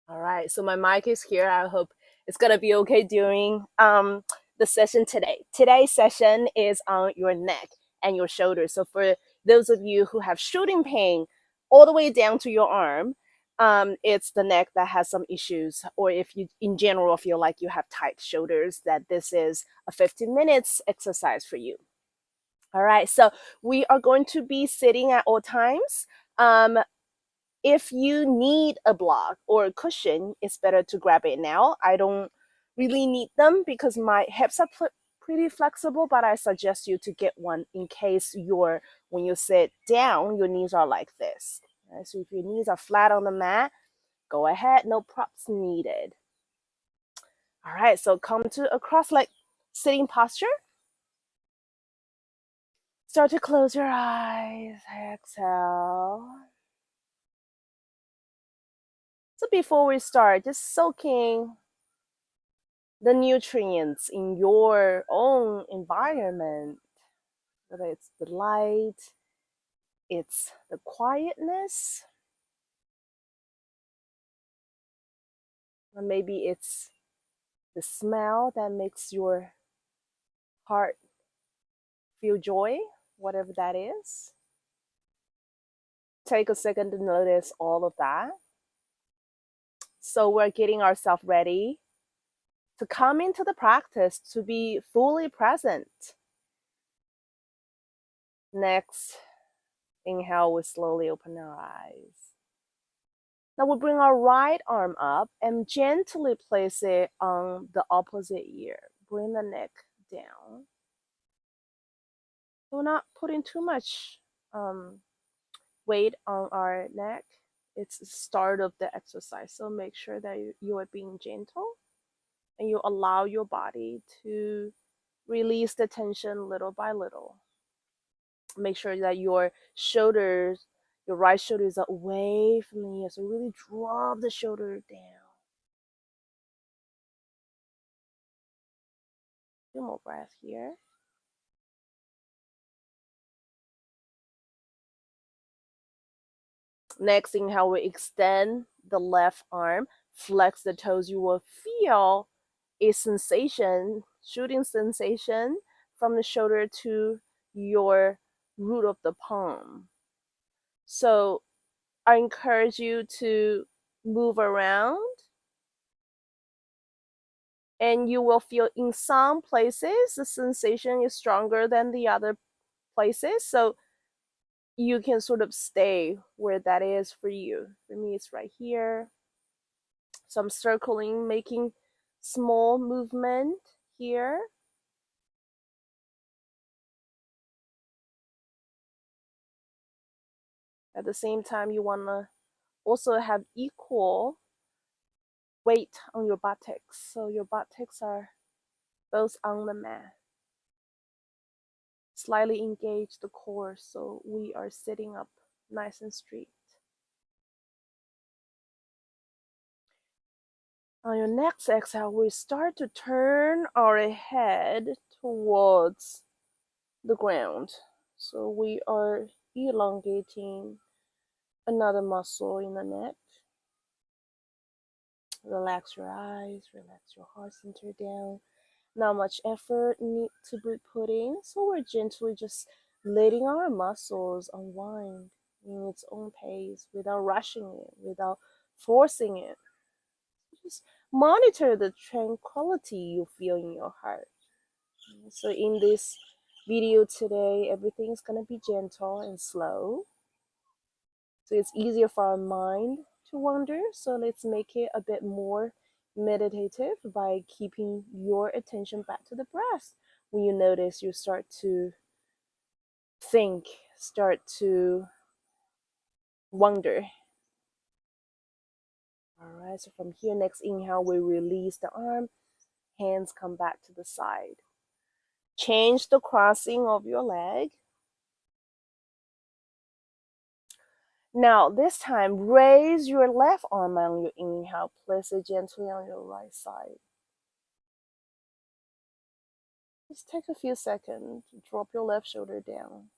All right, so my mic is here. I hope it's gonna be okay during the session today. Today's session is on your neck and your shoulders. So for those of you who have shooting pain all the way down to your arm, it's the neck that has some issues, or if you in general feel like you have tight shoulders, that this is a 15 minutes exercise for you. All right, so we are going to be sitting at all times. Um, if you need a block or a cushion, it's better to grab it now. I don't really need them because my hips are pretty flexible, but I suggest you to get one in case when you sit down, your knees are like this. Right? So if your knees are flat on the mat, go ahead, no props needed. All right, so come to a cross-leg sitting posture. Start to close your eyes. Exhale. So before we start, just soaking the nutrients in your own environment, whether it's the light, it's the quietness, or maybe it's the smell that makes your heart feel joy, whatever that is. Take a second to notice all of that. So we're getting ourselves ready to come into the practice to be fully present. Next, inhale, we slowly open our eyes. Now we'll bring our right arm up and gently place it on the opposite ear. Bring the neck down. We're not putting too much weight on our neck. It's the start of the exercise, so make sure that you are being gentle and you allow your body to release the tension little by little. Make sure that your shoulders, your right shoulder is away from the ear, so really drop the shoulder down. Few more breaths here. Next, inhale, we extend the left arm, flex the toes. You will feel a sensation, shooting sensation from the shoulder to your root of the palm. So I encourage you to move around, and you will feel in some places the sensation is stronger than the other places. So you can sort of stay where that is for you. For me, it's right here. So I'm circling, making small movement here. At the same time, you want to also have equal weight on your buttocks. So your buttocks are both on the mat. Slightly engage the core so we are sitting up nice and straight. On your next exhale, we start to turn our head towards the ground. So we are elongating another muscle in the neck. Relax your eyes, relax your heart center down. Not much effort need to be put in, so we're gently just letting our muscles unwind in its own pace without rushing it, without forcing it. Just monitor the tranquility you feel in your heart. So in this video today, everything's gonna be gentle and slow. So it's easier for our mind to wander. So let's make it a bit more meditative by keeping your attention back to the breath. When you notice, you start to think, start to wonder. All right, so from here, next inhale, we release the arm, hands come back to the side. Change the crossing of your leg. Now, this time, raise your left arm on your inhale. Place it gently on your right side. Just take a few seconds to drop your left shoulder down.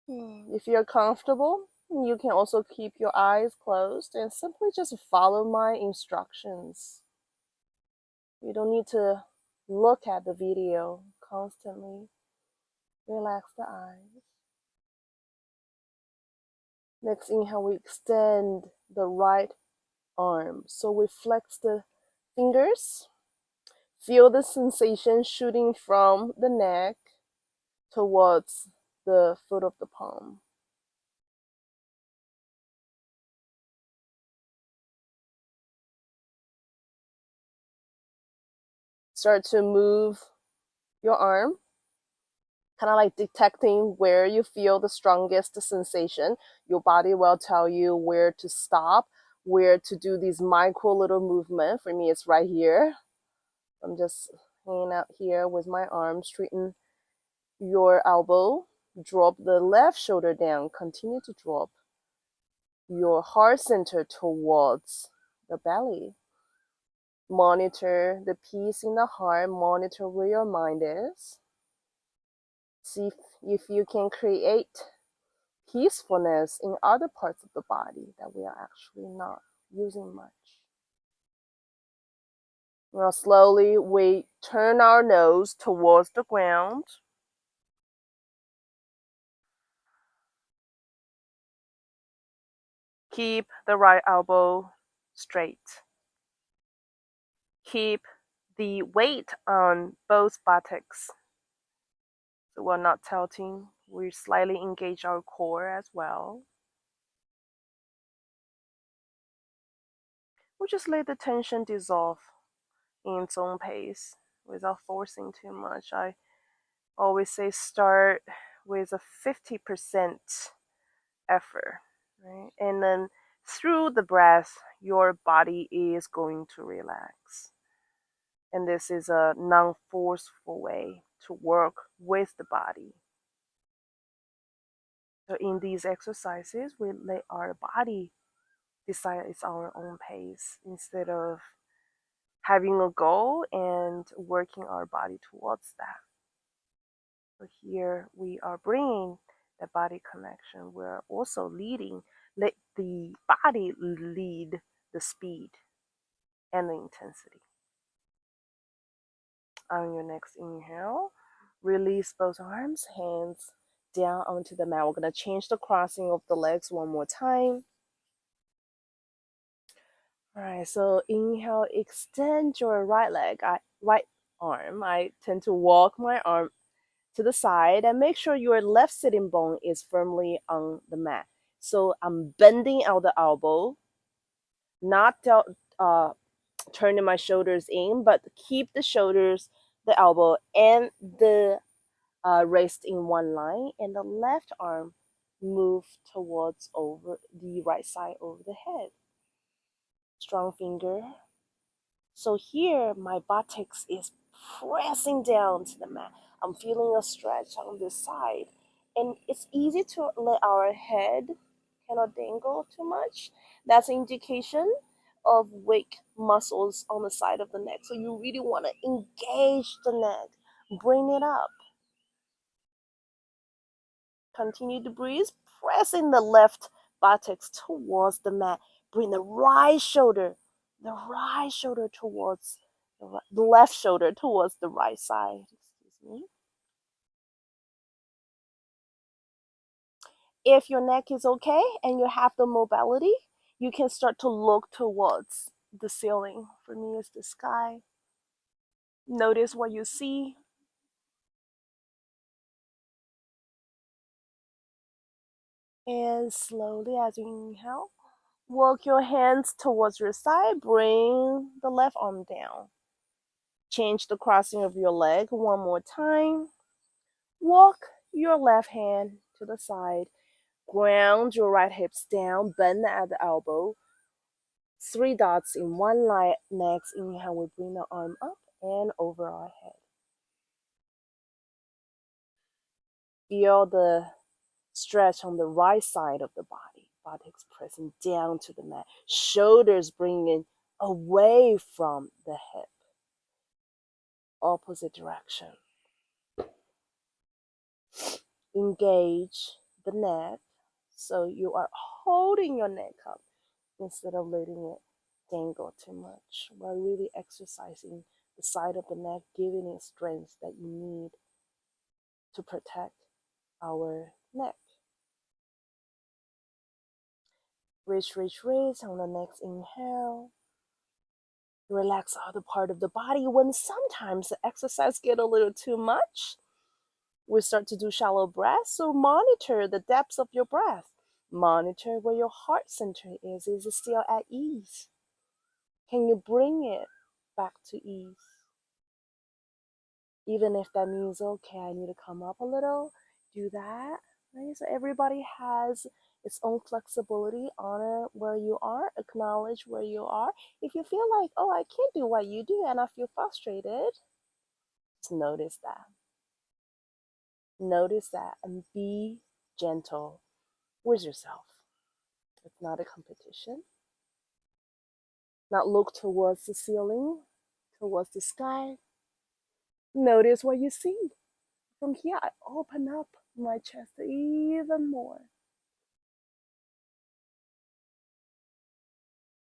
If you're comfortable, You can also keep your eyes closed and simply just follow my instructions. You don't need to look at the video constantly. Relax the eyes. Next inhale, we extend the right arm. So we flex the fingers. Feel the sensation shooting from the neck towards the foot of the palm. Start to move your arm, kind of like detecting where you feel the strongest sensation. Your body will tell you where to stop, where to do these micro little movement. For me, it's right here. I'm just hanging out here with my arm. Straighten your elbow. Drop the left shoulder down. Continue to drop your heart center towards the belly. Monitor the peace in the heart. Monitor where your mind is. See if you can create peacefulness in other parts of the body that we are actually not using much. Now slowly we turn our nose towards the ground. Keep the right elbow straight. Keep the weight on both buttocks. So we're not tilting. We slightly engage our core as well. We just let the tension dissolve in its own pace without forcing too much. I always say start with a 50% effort, right? And then through the breath, your body is going to relax. And this is a non-forceful way to work with the body. So in these exercises, we let our body decide its our own pace instead of having a goal and working our body towards that. So here we are bringing the body connection. We're also leading, let the body lead the speed and the intensity. On your next inhale, release both arms, hands down onto the mat. We're going to change the crossing of the legs one more time. All right, so inhale, extend your right leg, right arm. I tend to walk my arm to the side and make sure your left sitting bone is firmly on the mat. So I'm bending out the elbow, not turning my shoulders in, but keep the shoulders, the elbow, and the wrist in one line, and the left arm move towards over the right side over the head. Strong finger. So here my buttocks is pressing down to the mat. I'm feeling a stretch on this side. And it's easy to let our head cannot dangle too much. That's an indication of weak muscles on the side of the neck. So you really want to engage the neck, bring it up. Continue to breathe, pressing the left buttocks towards the mat. Bring the right shoulder towards the left shoulder towards the right side. Excuse me. If your neck is okay and you have the mobility, you can start to look towards the ceiling. For me, it's the sky. Notice what you see. And slowly, as you inhale, walk your hands towards your side. Bring the left arm down. Change the crossing of your leg one more time. Walk your left hand to the side. Ground your right hips down. Bend at the elbow. 3 dots in one line. Next, inhale, we bring the arm up and over our head. Feel the stretch on the right side of the body. Buttocks pressing down to the mat. Shoulders bringing away from the hip. Opposite direction. Engage the neck. So you are holding your neck up instead of letting it dangle too much. We're really exercising the side of the neck, giving it strength that you need to protect our neck. Reach, reach, reach on the next inhale. Relax other part of the body. When sometimes the exercise get a little too much, we start to do shallow breaths. So monitor the depths of your breath. Monitor where your heart center is. Is it still at ease? Can you bring it back to ease? Even if that means, okay, I need to come up a little, do that. Right? So everybody has its own flexibility. Honor where you are, acknowledge where you are. If you feel like, oh, I can't do what you do and I feel frustrated, just notice that. Notice that and be gentle with yourself. It's not a competition. Not look towards the ceiling, towards the sky. Notice what you see. From here, I open up my chest even more.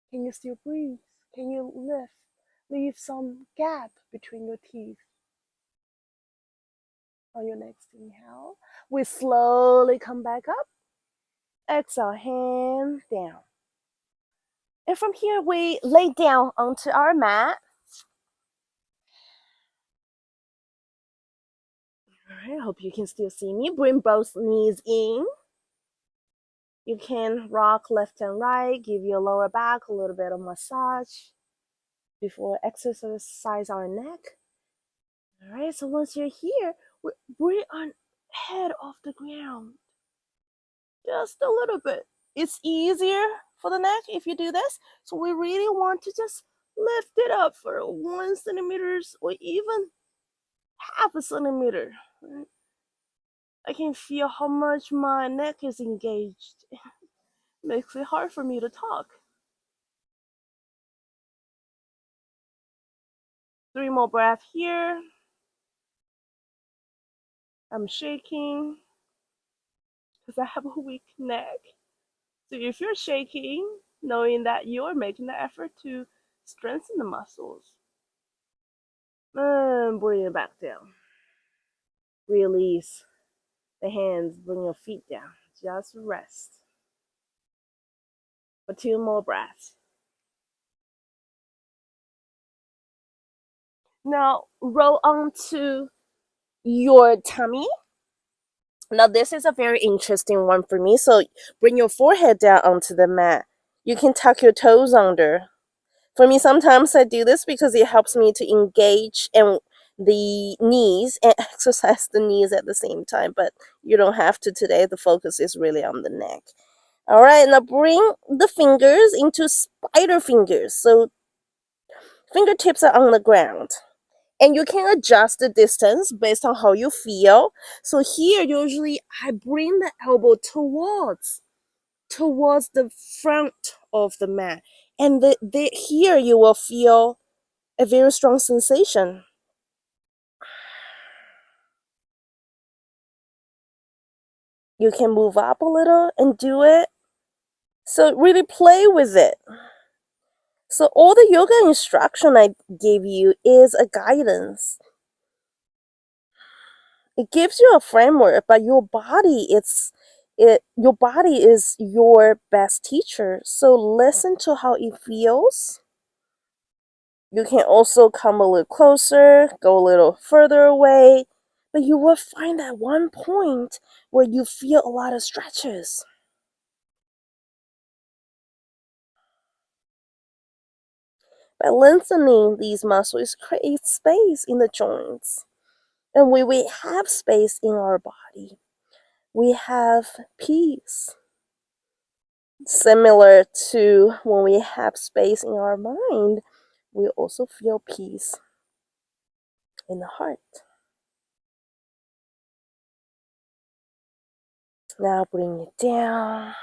Can you still breathe? Can you leave some gap between your teeth? On your next inhale, we slowly come back up. Exhale, hands down. And from here, we lay down onto our mat. All right, hope you can still see me. Bring both knees in. You can rock left and right, give your lower back a little bit of massage before exercise our neck. All right, so once you're here, we bring our head off the ground. Just a little bit. It's easier for the neck if you do this. So we really want to just lift it up for 1 centimeter or even half a centimeter. Right? I can feel how much my neck is engaged. Makes it hard for me to talk. 3 more breaths here. I'm shaking because I have a weak neck. So if you're shaking, knowing that you're making the effort to strengthen the muscles. And bring it back down. Release the hands, bring your feet down. Just rest. For 2 more breaths. Now roll onto your tummy. Now this is a very interesting one for me. So bring your forehead down onto the mat. You can tuck your toes under. For me, sometimes I do this because it helps me to engage and the knees and exercise the knees at the same time. But you don't have to today. The focus is really on the neck. All right, now bring the fingers into spider fingers. So fingertips are on the ground. And you can adjust the distance based on how you feel. So here, usually I bring the elbow towards the front of the mat. And here you will feel a very strong sensation. You can move up a little and do it. So really play with it. So all the yoga instruction I gave you is a guidance. It gives you a framework, but your body your body is your best teacher. So listen to how it feels. You can also come a little closer, go a little further away, but you will find that one point where you feel a lot of stretches. By lengthening these muscles, create space in the joints. And when we have space in our body, we have peace. Similar to when we have space in our mind, we also feel peace in the heart. Now bring it down.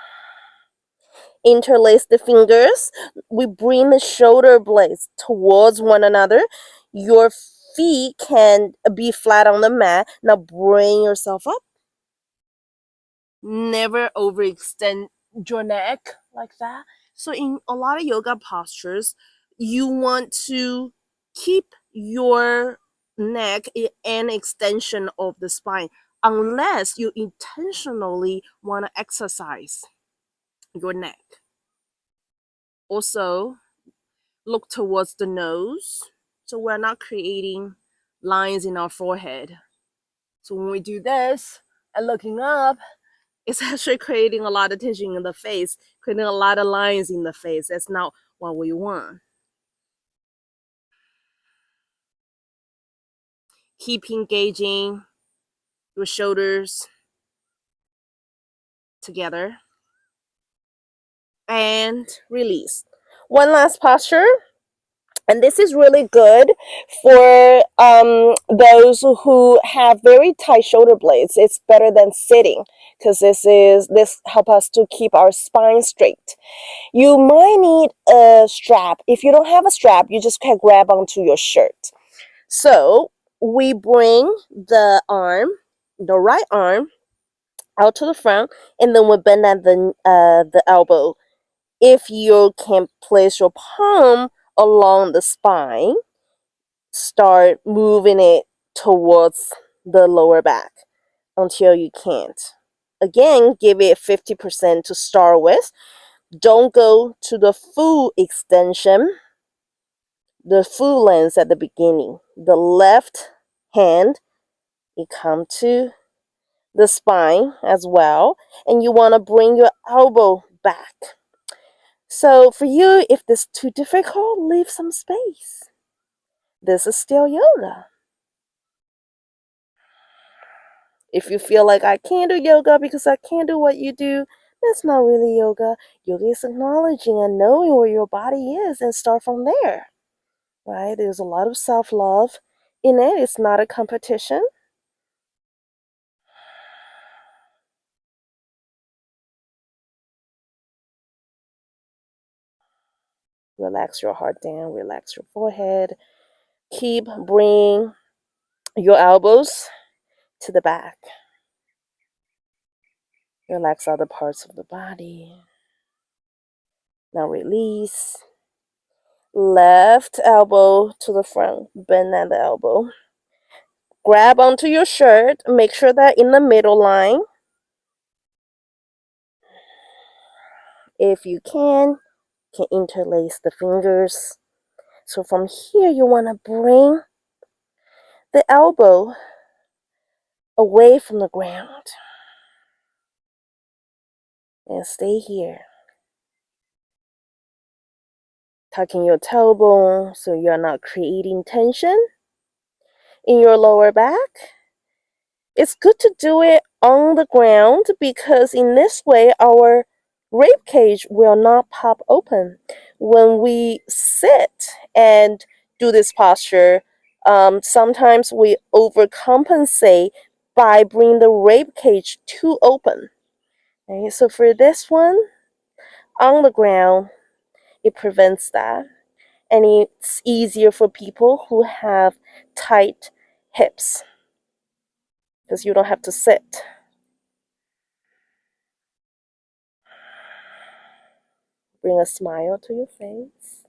Interlace the fingers. We bring the shoulder blades towards one another. Your feet can be flat on the mat. Now bring yourself up. Never overextend your neck like that. So in a lot of yoga postures, you want to keep your neck an extension of the spine unless you intentionally want to exercise your neck. Also, look towards the nose so we're not creating lines in our forehead. So when we do this and looking up, it's actually creating a lot of tension in the face, creating a lot of lines in the face. That's not what we want. Keep engaging your shoulders together and release. One last posture, and this is really good for those who have very tight shoulder blades. It's better than sitting because this help us to keep our spine straight. You might need a strap. If you don't have a strap, you just can grab onto your shirt. So we bring the right arm out to the front, and then we bend at the elbow. If you can place your palm along the spine, start moving it towards the lower back until you can't. Again, give it 50% to start with. Don't go to the full extension, the full length at the beginning. The left hand, you come to the spine as well, and you want to bring your elbow back. So for you, if this is too difficult, leave some space. This is still yoga. If you feel like I can't do yoga because I can't do what you do, that's not really yoga. Yoga is acknowledging and knowing where your body is and start from there. Right? There's a lot of self-love in it. It's not a competition. Relax your heart down, relax your forehead. Keep bringing your elbows to the back. Relax other parts of the body. Now release. Left elbow to the front, bend at the elbow. Grab onto your shirt, make sure that in the middle line. If you can interlace the fingers. So from here, you want to bring the elbow away from the ground and stay here. Tucking your tailbone so you're not creating tension in your lower back. It's good to do it on the ground because in this way our rib cage will not pop open. When we sit and do this posture, sometimes we overcompensate by bringing the rib cage too open. Okay, so for this one, on the ground, it prevents that. And it's easier for people who have tight hips because you don't have to sit. Bring a smile to your face.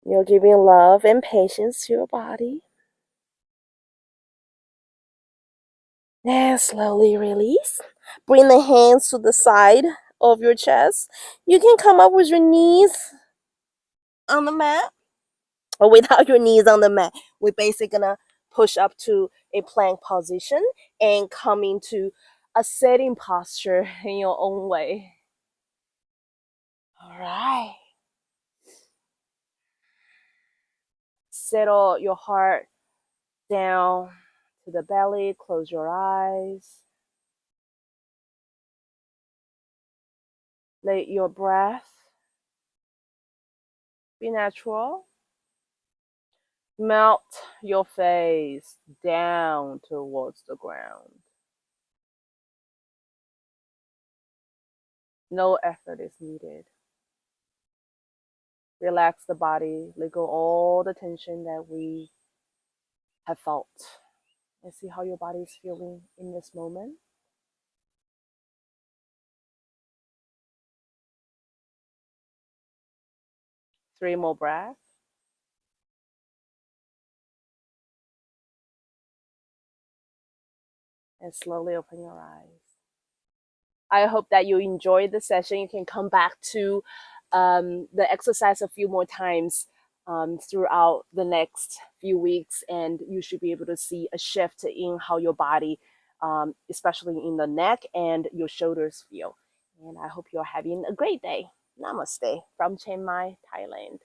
You're giving love and patience to your body. And slowly release. Bring the hands to the side of your chest. You can come up with your knees on the mat or without your knees on the mat. We're basically gonna push up to a plank position and come into a sitting posture in your own way. All right. Settle your heart down to the belly. Close your eyes. Let your breath be natural. Melt your face down towards the ground. No effort is needed. Relax the body. Let go all the tension that we have felt. And see how your body is feeling in this moment. Three more breaths. And slowly open your eyes. I hope that you enjoyed the session. You can come back to the exercise a few more times throughout the next few weeks, and you should be able to see a shift in how your body, especially in the neck and your shoulders, feel. And I hope you're having a great day. Namaste from Chiang Mai, Thailand.